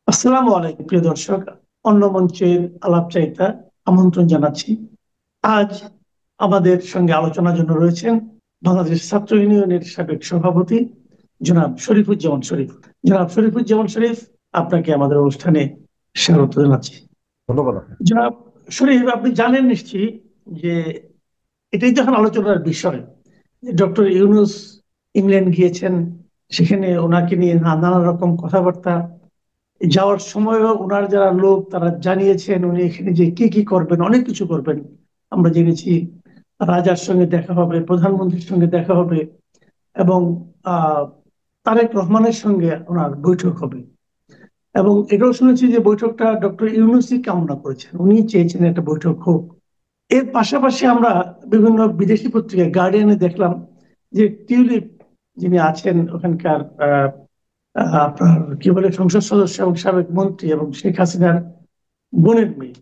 আসসালামু আলাইকুম প্রিয় দর্শক। অন্য মঞ্চের আলাপচারিতা আমন্ত্রণ জানাচ্ছি। আজ আমাদের সঙ্গে আলোচনার জন্য রয়েছেন বাংলাদেশ ছাত্র ইউনিয়নের সাবেক সভাপতি জনাব শরীফুজ্জামান শরীফ। জনাব শরীফুজ্জামান শরীফ, আপনাকে আমাদের অনুষ্ঠানে স্বাগত জানাচ্ছি। ধন্যবাদ আপনাকে। জনাব শরীফ, আপনি জানেন নিশ্চয়ই যে এটাই যখন আলোচনার বিষয়, ডক্টর ইউনূস ইংল্যান্ড গিয়েছেন, সেখানে ওনাকে নিয়ে নানা রকম কথাবার্তা, যাওয়ার সময়ও ওনার যারা লোক তারা জানিয়েছেন উনি এখানে যে কি কি করবেন, অনেক কিছু করবেন। আমরা জেনেছি রাজার সঙ্গে দেখা হবে, প্রধানমন্ত্রীর সঙ্গে দেখা হবে, এবং আহ তারেক রহমানের সঙ্গে ওনার বৈঠক হবে। এবং এটাও শুনেছি যে বৈঠকটা ডক্টর ইউনূসই কামনা করেছেন, উনি চেয়েছেন একটা বৈঠক হোক। এর পাশাপাশি আমরা বিভিন্ন বিদেশি পত্রিকায় গার্ডিয়ানে দেখলাম যে টিউলিপ যিনি আছেন ওখানকার আপনার কি বলে সংসদ সদস্য এবং সাবেক মন্ত্রী এবং শেখ হাসিনার বোনের মেয়ে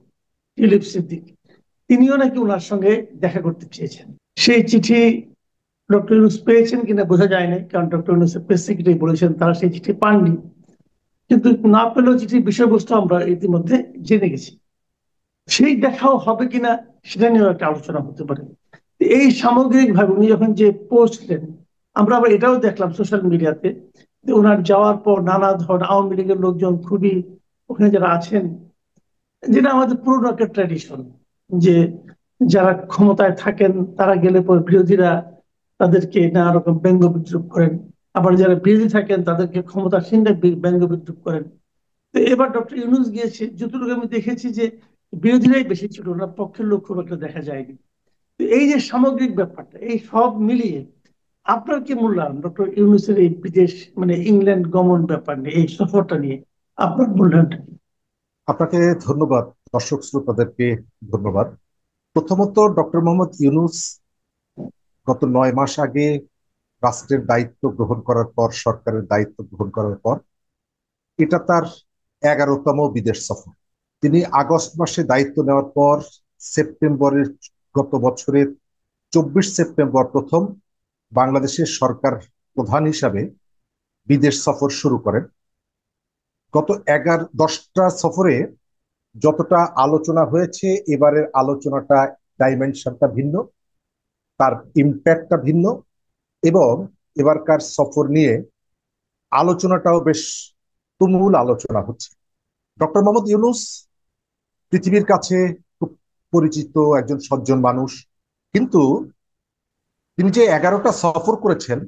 টিউলিপ সিদ্দিক, তিনিও নাকি ওনার সঙ্গে দেখা করতে চেয়েছেন। সেই চিঠি ডক্টর ইউনূস পেয়েছেন কিনা বোঝা যায় না, কারণ ডক্টর ইউনূসের প্রেস সেক্রেটারি বলেছেন তারা সেই চিঠি পাননি। কিন্তু না পেলেও চিঠির বিষয়বস্তু আমরা ইতিমধ্যে জেনে গেছি। সেই দেখাও হবে কিনা সেটা নিয়েও একটা আলোচনা হতে পারে। এই সামগ্রিক ভাবে উনি যখন যে পোস্ট দেন, আমরা আবার এটাও দেখলাম সোশ্যাল মিডিয়াতে যে ওনার যাওয়ার পর নানা ধরনের আওয়ামী লীগের লোকজন খুবই ওখানে যারা আছেন, যেটা আমাদের পুরোনো একটা ট্র্যাডিশন, যে যারা ক্ষমতায় থাকেন তারা গেলে পর বিরোধীরা তাদেরকে নানা রকম ব্যঙ্গ বিদ্রুপ করেন, আবার যারা বিরোধী থাকেন তাদেরকে ক্ষমতাসীনরা ব্যঙ্গ বিদ্রুপ করেন। তো এবার ডক্টর ইউনূস গিয়েছে, যতটুকু আমি দেখেছি যে বিরোধীরাই বেশি ছিল, ওনার পক্ষের লোক খুব একটা দেখা যায়নি। তো এই যে সামগ্রিক ব্যাপারটা, এই সব মিলিয়ে আপনার কি মূল্যায়ন ডক্টর ইউনূসের এই বিদেশ মানে ইংল্যান্ড গমন ব্যাপার নিয়ে, এই সফরটা নিয়ে আপনার মূল্যায়নটা কি? আপনাকে ধন্যবাদ। দর্শক শ্রোতাদেরকে ধন্যবাদ। প্রথমত, ডক্টর মোহাম্মদ ইউনূস গত 9 মাস আগে রাষ্ট্রের দায়িত্ব গ্রহণ করার পর, সরকারের দায়িত্ব গ্রহণ করার পর, এটা তার 11তম বিদেশ সফর। তিনি আগস্ট মাসে দায়িত্ব নেওয়ার পর সেপ্টেম্বরের, গত বছরের 24 সেপ্টেম্বর প্রথম বাংলাদেশের সরকার প্রধান হিসাবে বিদেশ সফর শুরু করেন। গত 10টা সফরে যতটা আলোচনা হয়েছে, এবারের আলোচনাটা ডাইমেনশনটা ভিন্ন, তার ইম্প্যাক্টটা ভিন্ন, এবং এবারকার সফর নিয়ে আলোচনাটাও বেশ তুমুল আলোচনা হচ্ছে। ডক্টর মোহাম্মদ ইউনূস পৃথিবীর কাছে খুব পরিচিত একজন সজ্জন মানুষ, কিন্তু তিনি যে 11টা সফর করেছেন,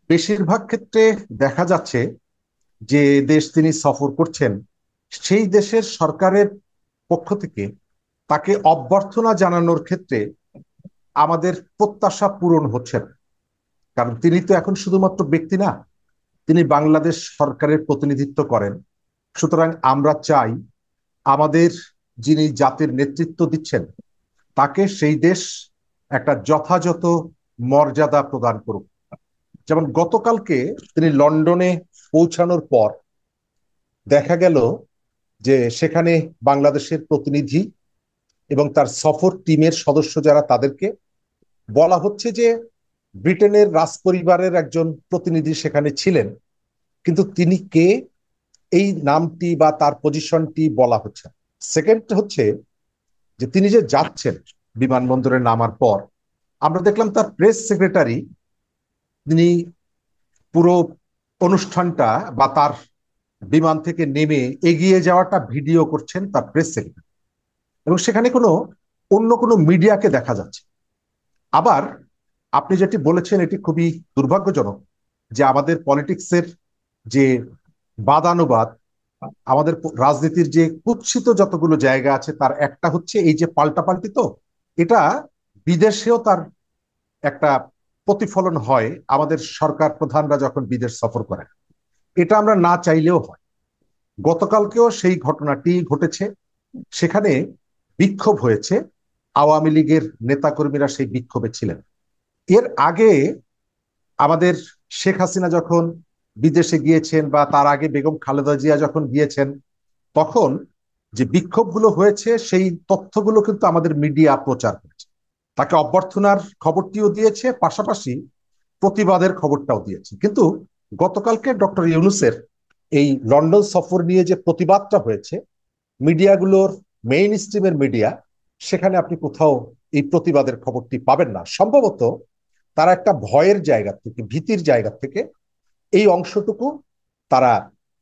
বেশিরভাগ ক্ষেত্রে দেখা যাচ্ছে যে দেশ তিনি সফর করছেন সেই দেশের সরকারের পক্ষ থেকে তাকে অভ্যর্থনা জানানোর ক্ষেত্রে আমাদের প্রত্যাশা পূরণ হচ্ছে না। কারণ তিনি তো এখন শুধুমাত্র ব্যক্তি না, তিনি বাংলাদেশ সরকারের প্রতিনিধিত্ব করেন। সুতরাং আমরা চাই আমাদের যিনি জাতির নেতৃত্ব দিচ্ছেন তাকে সেই দেশ একটা যথাযথ মর্যাদা প্রদান করুক। যেমন গতকালকে তিনি লন্ডনে পৌঁছানোর পর দেখা গেল যে সেখানে বাংলাদেশের প্রতিনিধি এবং তার সফর টিমের সদস্য যারা, তাদেরকে বলা হচ্ছে যে ব্রিটেনের রাজপরিবারের একজন প্রতিনিধি সেখানে ছিলেন, কিন্তু তিনি কে এই নামটি বা তার পজিশনটি বলা হচ্ছে। সেকেন্ড হচ্ছে যে তিনি যে যাচ্ছেন বিমানবন্দরে নামার পর, আমরা দেখলাম তার প্রেস সেক্রেটারি, তিনি পুরো অনুষ্ঠানটা বা তার বিমান থেকে নেমে এগিয়ে যাওয়াটা ভিডিও করছেন তার প্রেস সেক্রেটারি, এবং সেখানে অন্য কোনো মিডিয়াকে দেখা যাচ্ছে। আবার আপনি যেটি বলেছেন এটি খুবই দুর্ভাগ্যজনক যে আমাদের পলিটিক্সের যে বাদানুবাদ, আমাদের রাজনীতির যে কুৎসিত যতগুলো জায়গা আছে তার একটা হচ্ছে এই যে পাল্টাপাল্টি। তো এটা বিদেশেও তার একটা প্রতিফলন হয় আমাদের সরকার প্রধানরা যখন বিদেশ সফর করেন, এটা আমরা না চাইলেও হয়। গতকালকেও সেই ঘটনাটি ঘটেছে, সেখানে বিক্ষোভ হয়েছে, আওয়ামী লীগের নেতাকর্মীরা সেই বিক্ষোভে ছিলেন। এর আগে আমাদের শেখ হাসিনা যখন বিদেশে গিয়েছেন বা তার আগে বেগম খালেদা জিয়া যখন গিয়েছেন, তখন যে বিক্ষোভগুলো হয়েছে সেই তথ্যগুলো কিন্তু আমাদের মিডিয়া প্রচার করেছে। তাকে অভ্যর্থনার খবরটিও দিয়েছে, পাশাপাশি প্রতিবাদের খবরটাও দিয়েছে। কিন্তু গতকালকে ডক্টর ইউনূসের এই লন্ডন সফর নিয়ে যে প্রতিবাদটা হয়েছে, মিডিয়াগুলোর মেইন স্ট্রিমের মিডিয়া, সেখানে আপনি কোথাও এই প্রতিবাদের খবরটি পাবেন না। সম্ভবত তারা একটা ভয়ের জায়গা থেকে, ভীতির জায়গা থেকে এই অংশটুকু তারা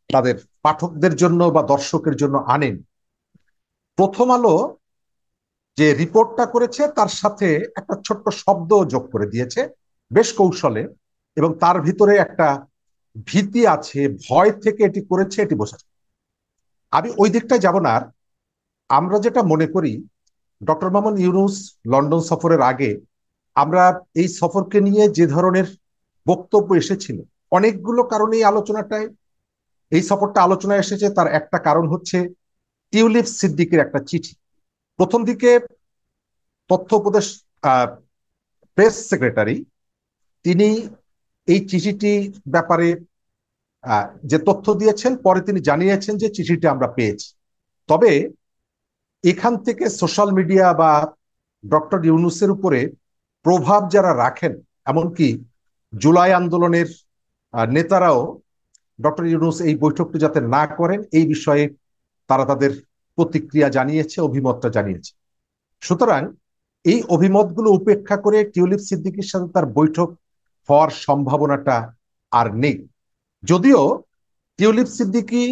তাদের পাঠকদের জন্য বা দর্শকের জন্য আনেন। প্রথম আলো যে রিপোর্টটা করেছে তার সাথে একটা ছোট্ট শব্দ যোগ করে দিয়েছে বেশ কৌশলে, এবং তার ভিতরে একটা ভীতি আছে, ভয় থেকে এটি করেছে, এটি বোঝা যায়। আমি ওই দিকটায় যাব না। আর আমরা যেটা মনে করি, ডক্টর মোহাম্মদ ইউনূস লন্ডন সফরের আগে আমরা এই সফরকে নিয়ে যে ধরনের বক্তব্য এসেছিল, অনেকগুলো কারণেই আলোচনাটায় এই সফরটা আলোচনায় এসেছে। তার একটা কারণ হচ্ছে টিউলিপ সিদ্দিকের একটা চিঠি। প্রথম দিকে তথ্য উপদেশ প্রেস সেক্রেটারি তিনি এই চিঠিটি ব্যাপারে যে তথ্য দিয়েছেন, পরে তিনি জানিয়েছেন যে চিঠিটি আমরা পেয়েছি। তবে এখান থেকে সোশ্যাল মিডিয়া বা ডক্টর ইউনূসের উপরে প্রভাব যারা রাখেন, এমনকি জুলাই আন্দোলনের নেতারাও ডক্টর ইউনূস এই বৈঠকটি যাতে না করেন এই বিষয়ে তারা তাদের প্রতিক্রিয়া জানিয়েছে, অভিমতটা জানিয়েছে। সুতরাং এই অভিমতগুলো উপেক্ষা করে টিউলিপ সিদ্দিকীর সাথে তার বৈঠক হওয়ার সম্ভাবনাটা আর নেই। যদিও টিউলিপ সিদ্দিকী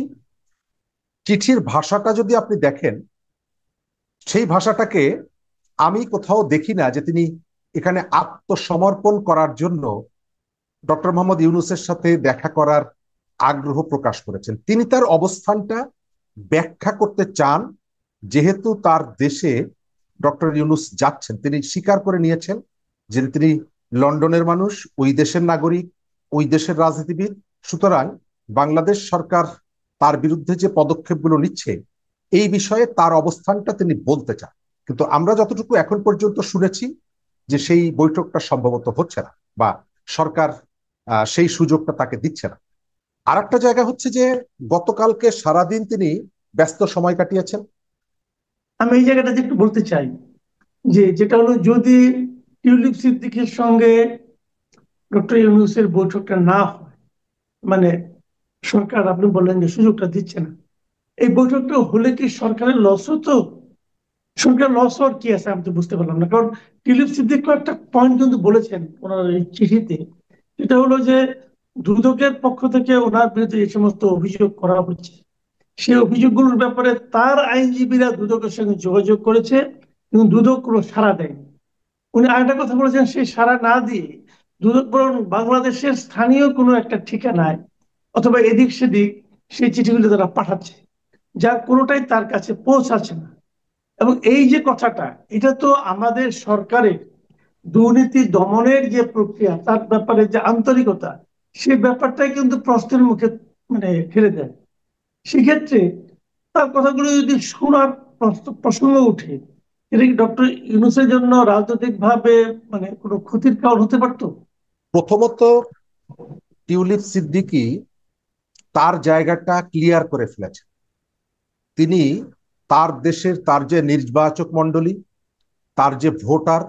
চিঠির ভাষাটা যদি আপনি দেখেন, সেই ভাষাটাকে আমি কোথাও দেখি না যে তিনি এখানে আত্মসমর্পণ করার জন্য ডক্টর মোহাম্মদ ইউনূসের সাথে দেখা করার আগ্রহ প্রকাশ করেছেন। তিনি তার অবস্থানটা ব্যাখ্যা করতে চান, যেহেতু তার দেশে ডক্টর ইউনূস যাচ্ছেন। তিনি স্বীকার করে নিয়েছেন যে তিনি লন্ডনের মানুষ, ওই দেশের নাগরিক, ওই দেশের রাজনীতিবিদ। সুতরাং বাংলাদেশ সরকার তার বিরুদ্ধে যে পদক্ষেপগুলো নিচ্ছে এই বিষয়ে তার অবস্থানটা তিনি বলতে চান। কিন্তু আমরা যতটুকু এখন পর্যন্ত শুনেছি যে সেই বৈঠকটা সম্ভবত হচ্ছে না, বা সরকার সেই সুযোগটা তাকে দিচ্ছে না। আর একটা জায়গা হচ্ছে যে গতকালকে সারাদিন তিনি ব্যস্ত সময় কাটিয়েছেন। আমি এই জায়গাটাতে একটু বলতে চাই যে যেটা হলো, যদি টিউলিপ সিদ্দিকের সঙ্গে ডক্টর ইউনূসের বৈঠকটা না হয়, মানে সরকার আপনি বললেন যে সুযোগটা দিচ্ছে না, এই বৈঠকটা হলে কি সরকারের লস হতো? সরকার লস হওয়ার কি আছে আমি তো বুঝতে পারলাম না। কারণ টিউলিপ সিদ্দিক একটা পয়েন্ট কিন্তু বলেছেন ওনার এই চিঠিতে, সেটা হলো যে দুদকের পক্ষ থেকে ওনার বিরুদ্ধে যে সমস্ত অভিযোগ করা হচ্ছে, সেই অভিযোগগুলোর ব্যাপারে তার আইনজীবীরা দুদকের সঙ্গে যোগাযোগ করেছে, কিন্তু দুদক কোনো সাড়া দেয়নি। উনি আরেকটা কথা বলেছেন, সেই সাড়া না দিয়ে দুদক বরং বাংলাদেশের স্থানীয় কোনো একটা ঠিকানায় অথবা এদিক সেদিক সেই চিঠিগুলো তারা পাঠাচ্ছে, যার কোনোটাই তার কাছে পৌঁছাচ্ছে না। এবং এই যে কথাটা, এটা তো আমাদের সরকারের দুর্নীতি দমনের যে প্রক্রিয়া, তার ব্যাপারে যে আন্তরিকতা, সেই ব্যাপারটাই কিন্তু প্রশ্নের মুখে মানে ফেলে দেয়। সেক্ষেত্রে তার কথাগুলো যদি শোনার প্রসঙ্গ উঠে, এটা কি ডক্টর ইউনূসের জন্য রাজনৈতিক ভাবে মানে কোনো ক্ষতির কারণ হতে পারতো? প্রথমত, টিউলিপ সিদ্দিকী তার জায়গাটা ক্লিয়ার করে ফেলেছেন। তিনি তার দেশের, তার যে নির্বাচক মণ্ডলী, তার যে ভোটার,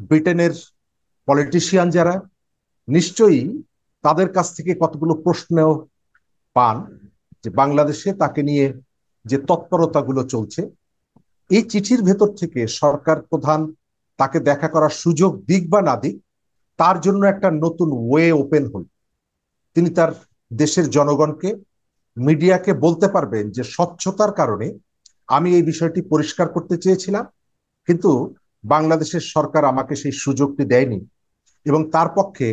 ব্রিটেনের পলিটিশিয়ান যারা, নিশ্চয়ই তাদের কাছ থেকে কতগুলো প্রশ্ন পান যে বাংলাদেশে তাকে নিয়ে যে তৎপরতাগুলো চলছে। এই চিঠির ভেতর থেকে সরকার প্রধান তাকে দেখা করার সুযোগ দিক বা না দিক, তার জন্য একটা নতুন ওয়ে ওপেন হল। তিনি তার দেশের জনগণকে, মিডিয়াকে বলতে পারবেন যে স্বচ্ছতার কারণে আমি এই বিষয়টি পরিষ্কার করতে চেয়েছিলাম, কিন্তু বাংলাদেশের সরকার আমাকে সেই সুযোগটি দেয়নি। এবং তার পক্ষে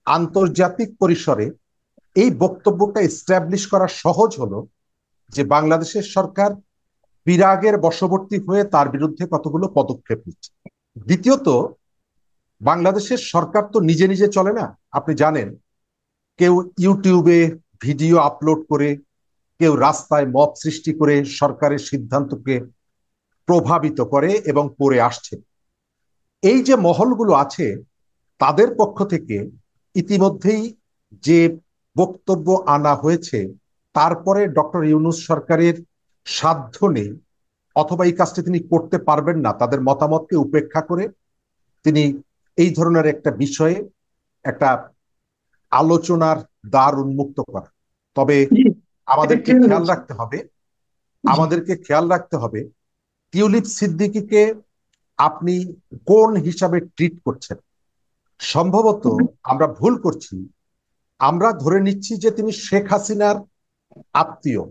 আন্তর্জাতিক পরিসরে এই বক্তব্যটা এস্টাবলিশ করা সহজ হলো যে বাংলাদেশের সরকার বিরাগের বশবর্তী হয়ে তার বিরুদ্ধে কতগুলো পদক্ষেপ নিচ্ছে। দ্বিতীয়ত, বাংলাদেশের সরকার তো নিজে নিজে চলে না। আপনি জানেন, কেউ ইউটিউবে ভিডিও আপলোড করে, কেউ রাস্তায় মব সৃষ্টি করে সরকারের সিদ্ধান্তকে প্রভাবিত করে এবং করে আসছে। এই যে মহলগুলো আছে, তাদের পক্ষ থেকে ইতিমধ্যেই যে বক্তব্য আনা হয়েছে, তারপরে ডক্টর ইউনূস সরকারের সাধ্য নেই, অথবা এই কাজটি তিনি করতে পারবেন না, তাদের মতামতকে উপেক্ষা করে তিনি এই ধরনের একটা বিষয়ে একটা আলোচনার দ্বার উন্মুক্ত করা। তবে জি, এটা আমাদেরকে ক্লিয়ার খেয়াল হয়েছে। রাখতে হবে, জি আমাদেরকে খেয়াল রাখতে হবে টিউলিপ সিদ্দিকীকে আপনি কোন হিসাবে ট্রিট করছেন। সম্ভবত আমরা ভুল করছি, আমরা ধরে নিচ্ছি যে তিনি শেখ হাসিনার আত্মীয়,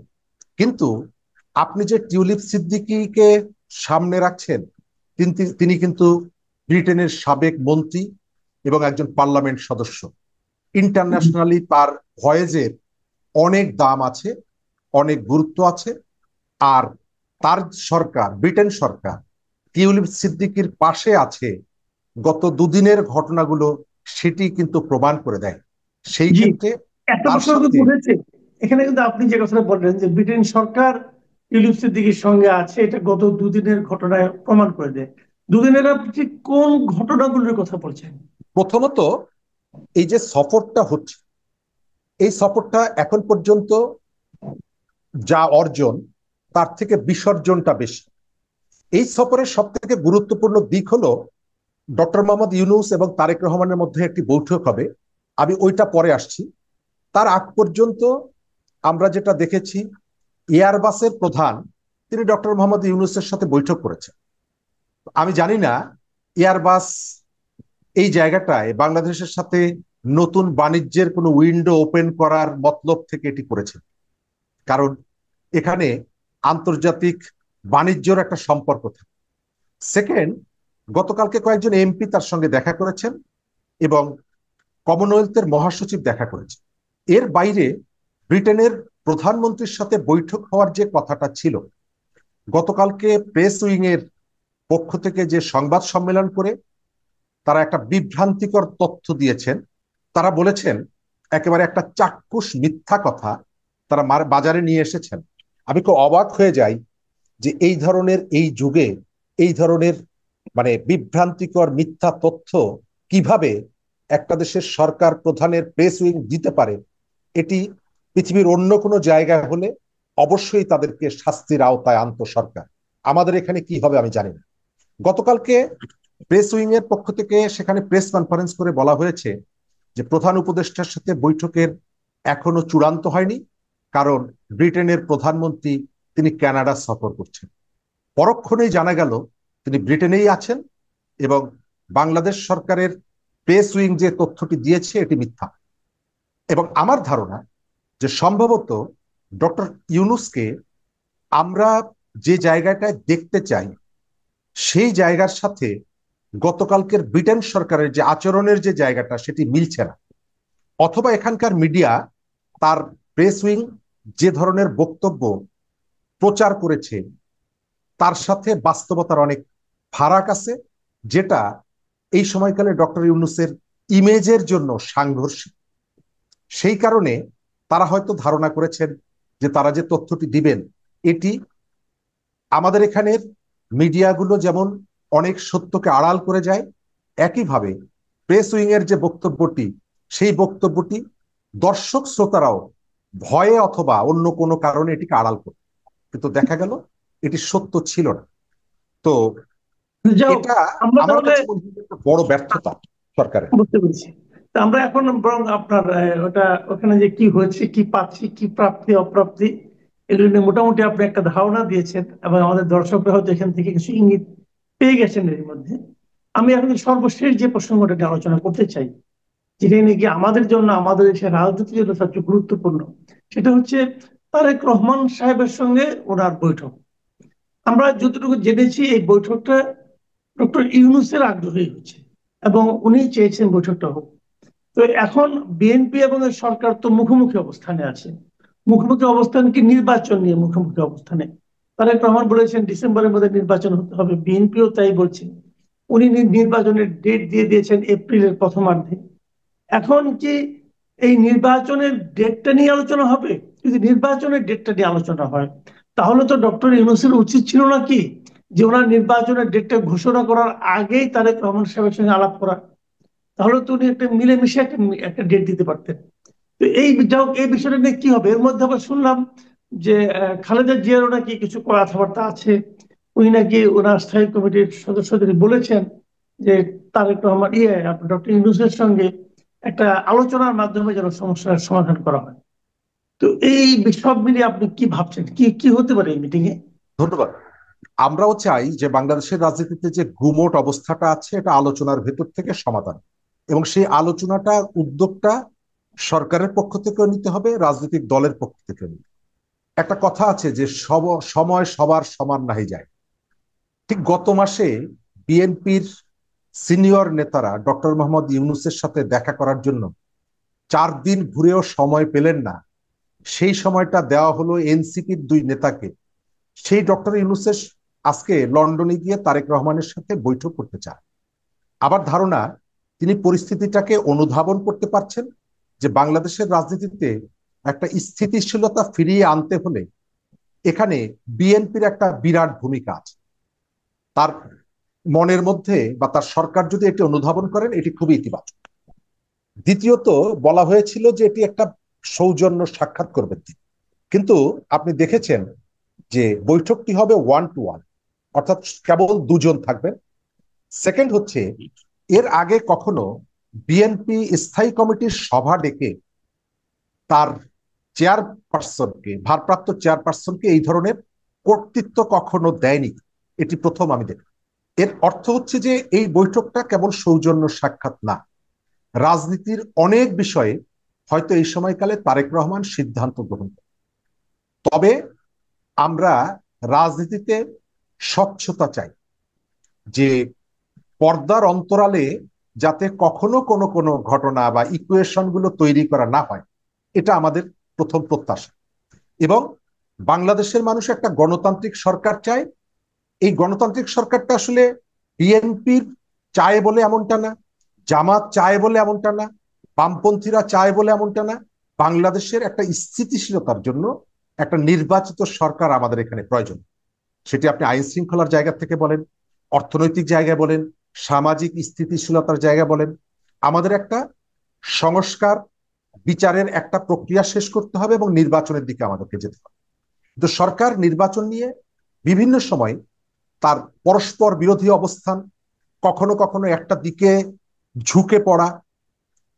কিন্তু আপনি যে টিউলিপ সিদ্দিকীকে সামনে রাখছেন, তিনি তিনি কিন্তু ব্রিটেনের সাবেক মন্ত্রী এবং একজন পার্লামেন্ট সদস্য। ইন্টারন্যাশনালি তার ভয়েজের অনেক দাম আছে, অনেক গুরুত্ব আছে। আর তার সরকার, ব্রিটেন সরকার টিউলিপ সিদ্দিকীর পাশে আছে, গত দুদিনের ঘটনাগুলো সেটি কিন্তু প্রমাণ করে দেয়। সেই জি, ক্ষেত্রে একটা তার বিষয় সাথে কিন্তু উঠেছে এখানে, কিন্তু আপনি যে কথাটা বললেন যে ব্রিটেন সরকার টিউলিপ সিদ্দিকীর সঙ্গে আছে, এটা গত দুদিনের ঘটনায় প্রমাণ করে দেয়। দুদিনের আপনি ঠিক কোন ঘটনাগুলোর কথা বলছেন? প্রথমত এই যে সফরটা হচ্ছে, এই সফরটা এখন পর্যন্ত যা অর্জন তার থেকে বিসর্জনটা বেশি। এই সফরের সব থেকে গুরুত্বপূর্ণ দিক হলো ডক্টর মোহাম্মদ ইউনূস এবং তারেক রহমানের মধ্যে একটি বৈঠক হবে। আমি ওইটা পরে আসছি। তার আগ পর্যন্ত আমরা যেটা দেখেছি, এয়ারবাসের প্রধান তিনি ডক্টর মোহাম্মদ ইউনূসের সাথে বৈঠক করেছেন। আমি জানি না এয়ারবাস এই জায়গাটায় বাংলাদেশের সাথে নতুন বাণিজ্যের কোনো উইন্ডো ওপেন করার মতলব থেকে এটি করেছে, কারণ এখানে আন্তর্জাতিক বাণিজ্যর একটা সম্পর্ক থাকে। সেকেন্ড, গতকালকে কয়েকজন এমপি তার সঙ্গে দেখা করেছেন এবং কমনওয়েলথের মহাসচিব দেখা করেছে। এর বাইরে ব্রিটেনের প্রধানমন্ত্রীর সাথে বৈঠক হওয়ার যে কথাটা ছিল, গতকালকে প্রেস উইং এর পক্ষ থেকে যে সংবাদ সম্মেলন করে তারা একটা বিভ্রান্তিকর তথ্য দিয়েছেন। তারা বলেছেন একেবারে একটা চাক্ষুষ মিথ্যা কথা তারা বাজারে নিয়ে এসেছেন। আমি খুব অবাক হয়ে যাই যে এই ধরনের, এই যুগে এই ধরনের মানে বিভ্রান্তিকর মিথ্যা তথ্য কিভাবে একটা দেশের সরকার প্রধানের প্রেস উইং দিতে পারে। এটি পৃথিবীর অন্য কোনো জায়গায় হলে অবশ্যই তাদেরকে শাস্তির আওতায় আনত সরকার। আমাদের এখানে কি হবে আমি জানি না। গতকালকে প্রেস উইং এর পক্ষ থেকে সেখানে প্রেস কনফারেন্স করে বলা হয়েছে যে প্রধান উপদেষ্টার সাথে বৈঠকের এখনো চূড়ান্ত হয়নি, কারণ ব্রিটেনের প্রধানমন্ত্রী তিনি কানাডা সফর করছেন। পরক্ষণেই জানা গেল তিনি ব্রিটেনেই আছেন এবং বাংলাদেশ সরকারের প্রেস উইং যে তথ্যটি দিয়েছে এটি মিথ্যা। এবং আমার ধারণা যে সম্ভবত ডক্টর ইউনূসকে আমরা যে জায়গাটায় দেখতে চাই সেই জায়গার সাথে গতকালকের ব্রিটেন সরকারের যে আচরণের যে জায়গাটা সেটি মিলছে না। অথবা এখানকার মিডিয়া, তার প্রেস উইং যে ধরনের বক্তব্য প্রচার করেছে তার সাথে বাস্তবতার অনেক ফারাক আছে, যেটা এই সময়কালে ডক্টর ইউনূসের ইমেজের জন্য সাংঘর্ষিক। সেই কারণে তারা হয়তো ধারণা করেছেন যে তারা যে তথ্যটি দিবেন এটি, আমাদের এখানের মিডিয়াগুলো যেমন অনেক সত্যকে আড়াল করে যায়, একইভাবে প্রেস উইং এর যে বক্তব্যটি, সেই বক্তব্যটি দর্শক শ্রোতারাও ভয়ে অথবা অন্য কোনো কারণে এটিকে আড়াল করে, কিন্তু দেখা গেল এটি সত্য ছিল না। তো যাও, এটা আমরা আমার তাহলে কাছে মনে হয় একটা বড় ব্যর্থতা সরকারের। বুঝতে পেরেছি। তা আমরা এখন বরং আপনার ওটা ওখানে যে কি হয়েছে, কি পাচ্ছি, কি প্রাপ্তি অপ্রাপ্তি, এগুলো নিয়ে মোটামুটি আপনি একটা ধারণা দিয়েছেন এবং আমাদের দর্শকরা হয়তো এখান থেকে কিছু ইঙ্গিত পেয়ে গেছেন এর মধ্যে। আমি এখন সর্বশেষ যে প্রসঙ্গটা নিয়ে আলোচনা করতে চাই, যেটা নাকি আমাদের জন্য, আমাদের দেশের রাজনীতির জন্য সবচেয়ে গুরুত্বপূর্ণ, সেটা হচ্ছে তারেক রহমান সাহেবের সঙ্গে ওনার বৈঠক। আমরা যতটুকু জেনেছি এই বৈঠকটা ডক্টর ইউনূসের আগ্রহী হচ্ছে এবং উনি চেয়েছেন বৈঠকটা হোক। তো এখন বিএনপি এবং এর সরকার তো মুখোমুখি অবস্থানে আছে। মুখোমুখি অবস্থান কি, নির্বাচন নিয়ে মুখোমুখি অবস্থানে। তারেক রহমান বলেছেন ডিসেম্বরের মধ্যে নির্বাচন হতে হবে, বিএনপিও তাই বলছে। উনি নির্বাচনের ডেট দিয়ে দিয়েছেন এপ্রিলের প্রথমার্ধে। এখন কি এই নির্বাচনের ডেটটা নিয়ে আলোচনা হবে? যদি নির্বাচনের ডেটটা নিয়ে আলোচনা হয়, তাহলে তো ডক্টর ইউনূসের উচিত ছিল নাকি যে ওনার নির্বাচনের ডেটটা ঘোষণা করার আগেই তারেক রহমান সাহেবের সঙ্গে আলাপ করা? তাহলে তো উনি একটা মিলেমিশে একটা একটা ডেট দিতে পারতেন। তো এই যাও, এই বিষয়টা নিয়ে কি হবে? এর মধ্যে আবার শুনলাম যে খালেদা জিয়ারও নাকি কিছু কথাবার্তা আছে। উনি নাকি ওনার স্থায়ী কমিটির সদস্যদের বলেছেন যে তারেক রহমান ডক্টর ইউনূসের সঙ্গে একটা আলোচনার মাধ্যমে যেন সমস্যার সমাধান করা হয়। তো এই সব মিলিয়ে আপনি কি ভাবছেন, কি কি হতে পারে এই মিটিং এ? ধন্যবাদ। আমরাও চাই যে বাংলাদেশের রাজনীতিতে যে গুমোট অবস্থাটা আছে এটা আলোচনার ভেতর থেকে সমাধান, এবং সেই আলোচনাটা উদ্যোগটা সরকারের পক্ষ থেকেও নিতে হবে, রাজনৈতিক দলের পক্ষ থেকেও নিতে হবে। একটা কথা আছে যে সময় সবার সমান নাহি যায়। ঠিক গত মাসে বিএনপির সিনিয়র নেতারা ডক্টর মোহাম্মদ ইউনূসের সাথে দেখা করার জন্য 4 দিন ঘুরেও সময় পেলেন না। সেই সময়টা দেওয়া হলো এনসিপির 2 নেতাকে। সেই ডক্টর ইউনূসের আজকে লন্ডনে গিয়ে তারেক রহমানের সাথে বৈঠক করতে চান। আবার ধারণা তিনি পরিস্থিতিটাকে অনুধাবন করতে পারছেন যে বাংলাদেশের রাজনীতিতে একটা স্থিতিশীলতা ফিরিয়ে আনতে হলে এখানে বিএনপির একটা বিরাট ভূমিকা আছে। তার মনের মধ্যে বা তার সরকার যদি এটি অনুধাবন করেন, এটি খুবই ইতিবাচক। দ্বিতীয়ত, বলা হয়েছিল যে এটি একটা সৌজন্য সাক্ষাৎ করবেন তিনি, কিন্তু আপনি দেখেছেন যে বৈঠকটি হবে 1-to-1, অর্থাৎ কেবল 2জন থাকবেন। সেকেন্ড হচ্ছে, এর আগে কখনো বিএনপি স্থায়ী কমিটির সভা ডেকে তার চেয়ারপারসনকে, ভারপ্রাপ্ত চেয়ারপারসনকে এই ধরনের কর্তৃত্ব কখনো দেয়নি। এটি প্রথম আমি দেখি। এর অর্থ হচ্ছে যে এই বৈঠকটা কেবল সৌজন্য সাক্ষাৎ না, রাজনীতির অনেক বিষয়ে হয়তো এই সময়কালে তারেক রহমান সিদ্ধান্ত গ্রহণ করেন। তবে আমরা রাজনীতিতে স্বচ্ছতা চাই, যে পর্দার অন্তরালে যাতে কখনো কোনো কোনো ঘটনা বা ইকুয়েশন গুলো তৈরি করা না হয়, এটা আমাদের প্রথম প্রত্যাশা। এবং বাংলাদেশের মানুষ একটা গণতান্ত্রিক সরকার চায়। এই গণতান্ত্রিক সরকারটা আসলে বিএনপির চায় বলে এমনটা না, জামাত চায় বলে এমনটা না, বামপন্থীরা চায় বলে এমনটা না। বাংলাদেশের একটা স্থিতিশীলতার জন্য একটা নির্বাচিত সরকার আমাদের এখানে প্রয়োজন। সেটি আপনি আইন শৃঙ্খলার জায়গা থেকে বলেন, অর্থনৈতিক জায়গায় বলেন, সামাজিক স্থিতিশীলতার জায়গা বলেন। আমাদের একটা সংস্কার বিচারের একটা প্রক্রিয়া শেষ করতে হবে এবং নির্বাচনের দিকে আমাদেরকে যেতে হবে। কিন্তু সরকার নির্বাচন নিয়ে বিভিন্ন সময় তার পরস্পর বিরোধী অবস্থান, কখনো কখনো একটা দিকে ঝুঁকে পড়া,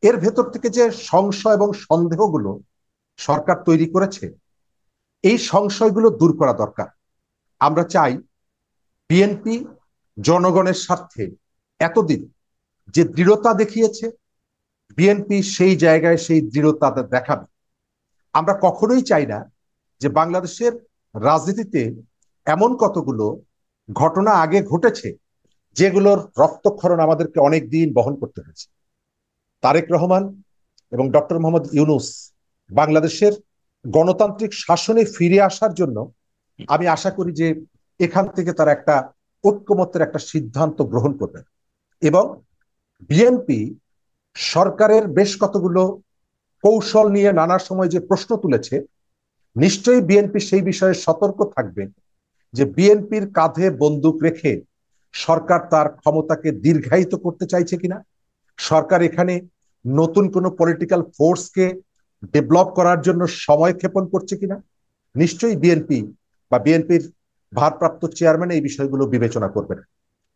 এর ভেতর থেকে যে সংশয় এবং সন্দেহগুলো সরকার তৈরি করেছে, এই সংশয়গুলো দূর করা দরকার। আমরা চাই বিএনপি জনগণের স্বার্থে এতদিন যে দৃঢ়তা দেখিয়েছে, বিএনপি সেই জায়গায় সেই দৃঢ়তা দেখাবে। আমরা কখনোই চাই না যে বাংলাদেশের রাজনীতিতে এমন কতগুলো ঘটনা আগে ঘটেছে যেগুলোর রক্তক্ষরণ আমাদেরকে অনেক দিন বহন করতে হয়েছে। তারেক রহমান এবং ডক্টর মোহাম্মদ ইউনূস বাংলাদেশের গণতান্ত্রিক শাসনে ফিরে আসার জন্য আমি আশা করি যে এখান থেকে তারা একটা ঐক্যমত্যের একটা সিদ্ধান্ত গ্রহণ করবেন। এবং বিএনপি সরকারের বেশ কতগুলো কৌশল নিয়ে নানা সময় যে প্রশ্ন তুলেছে, নিশ্চয়ই বিএনপি সেই বিষয়ে সতর্ক থাকবে যে বিএনপির কাঁধে বন্দুক রেখে সরকার তার ক্ষমতাকে দীর্ঘায়িত করতে চাইছে কিনা, সরকার এখানে নতুন কোনো পলিটিক্যাল ফোর্সকে ডেভেলপ করার জন্য সময় ক্ষেপণ করছে কিনা। নিশ্চয়ই বিএনপি বা বিএনপির ভারপ্রাপ্ত চেয়ারম্যান এই বিষয়গুলো বিবেচনা করবেন।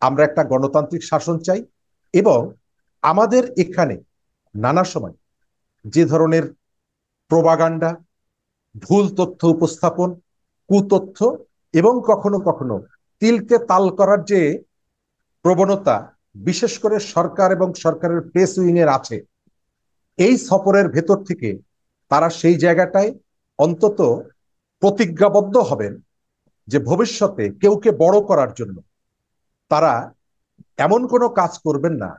আমরা একটা গণতান্ত্রিক শাসন চাই, এবং আমাদের এখানে নানা সময় যে ধরনের প্রোপাগান্ডা, ভুল তথ্য উপস্থাপন, কুতথ্য এবং কখনো কখনো তিলকে তাল করার যে প্রবণতা বিশেষ করে সরকার এবং সরকারের প্রেস উইং এর আছে, এই সফরের ভেতর থেকে তারা সেই জায়গাটায় অন্তত প্রতিজ্ঞাবদ্ধ হবেন যে ভবিষ্যতে কেউকে বড় করার জন্য তারা এমন কোনো কাজ করবেন না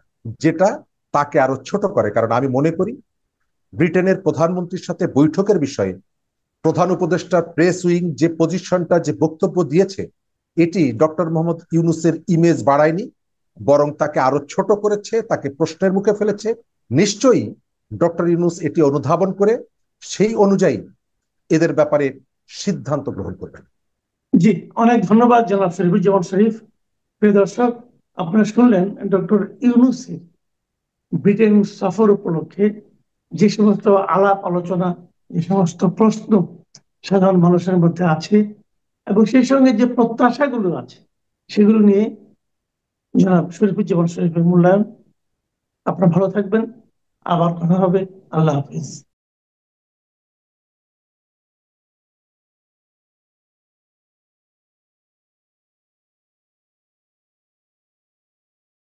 যেটা তাকে আরো ছোট করে। কারণ আমি মনে করি ব্রিটেনের প্রধানমন্ত্রীর সাথে বৈঠকের বিষয়ে প্রধান উপদেষ্টা প্রেস উইং যে পজিশনটা, যে বক্তব্য দিয়েছে, এটি ডক্টর মোহাম্মদ ইউনূসের ইমেজ বাড়ায়নি, বরং তাকে আরো ছোট করেছে, তাকে প্রশ্নের মুখে ফেলেছে। নিশ্চয়ই ডক্টর ইউনূস এটি অনুধাবন করে সেই অনুযায়ী এদের ব্যাপারে সিদ্ধান্ত গ্রহণ করবেন। জি, অনেক ধন্যবাদ জনাব শরীফুজ্জামান শরীফ। প্রিয় দর্শক, আপনারা শুনলেন ডক্টর ইউনূসের ব্রিটেন সফর উপলক্ষে যে সমস্ত আলাপ আলোচনা, যে সমস্ত প্রশ্ন সাধারণ মানুষের মধ্যে আছে এবং সেই সঙ্গে যে প্রত্যাশাগুলো আছে, সেগুলো নিয়ে জনাব শরীফুজ্জামান শরীফের মূল্যায়ন। আপনারা ভালো থাকবেন, আবার কথা হবে। আল্লাহ হাফিজ।